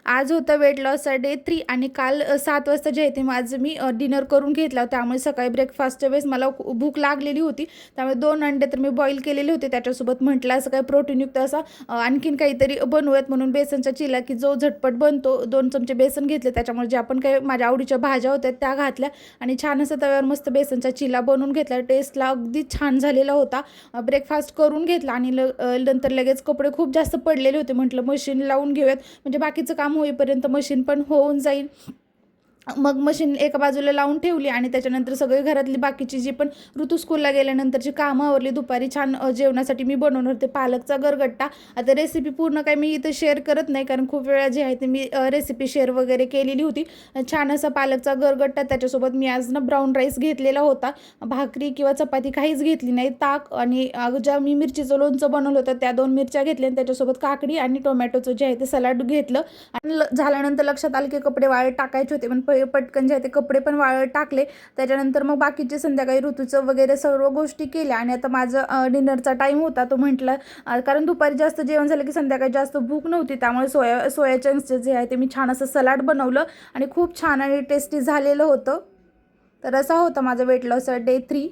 आज होतं weight लॉसचा day 3 आणि काल 7 वाजता जे आहे ते माझं मी डिनर करून घेतला. त्यामुळे सकाळी ब्रेकफास्टच्या वेळेस मला भूक लागलेली होती. त्यामुळे 2 अंडे तर मी बॉईल केलेले होते. त्याच्यासोबत म्हटलं असं काही प्रोटीनयुक्त असा आणखीन काहीतरी बनवूयात म्हणून बेसनचा चिला की जो झटपट बनतो. 2 चमचे बेसन घेतले. त्याच्यामुळे जे आपण काही माझ्या आवडीच्या भाज्या होत्या त्या घातल्या आणि छान असं तव्यावर मस्त बेसनचा चिला बनवून घेतला. टेस्टला अगदी छान झालेला होता. ब्रेकफास्ट करून घेतला आणि नंतर लगेच कपडे खूप जास्त पडलेले होते. म्हटलं मशीन लावून घेऊयात म्हणजे बाकीचं काम होईपर्यंत मशीन पण होऊन जाईल. मग मशीन एका बाजूला लावून ठेवली आणि त्याच्यानंतर सगळी घरातली बाकीची जी पण ऋतू स्कूलला गेल्यानंतरची कामं आवरली. दुपारी छान जेवणासाठी मी बनवणार होते पालकचा गरगट्टा. आता रेसिपी पूर्ण काय मी इथं शेअर करत नाही कारण खूप वेळा जे आहे ते मी रेसिपी शेअर वगैरे केलेली होती. छान असा पालकचा गरगट्टा. त्याच्यासोबत मी आज ना ब्राऊन राईस घेतलेला होता. भाकरी किंवा चपाती काहीच घेतली नाही. ताक आणि ज्या मी मिरचीचं लोणचं बनवलं होतं त्या 2 मिरच्या घेतल्या आणि त्याच्यासोबत काकडी आणि टोमॅटोचं जे आहे ते सलाड घेतलं. आणि झाल्यानंतर लक्षात आलं की कपडे वाळत टाकायचे होते पण पटकन जे आहे ते कपडे पण वाळत टाकले. त्याच्यानंतर मग बाकीचे संध्याकाळी ऋतूचं वगैरे सर्व गोष्टी केल्या आणि आता माझं डिनरचा टाईम होता. तो म्हटलं कारण दुपारी जास्त जेवण झालं की संध्याकाळी जास्त भूक नव्हती. त्यामुळे सोया चंक्सचं जे आहे ते मी छान असं सलाड बनवलं आणि खूप छान आणि टेस्टी झालेलं होतं. तर असा होता माझा वेट लॉस डे 3.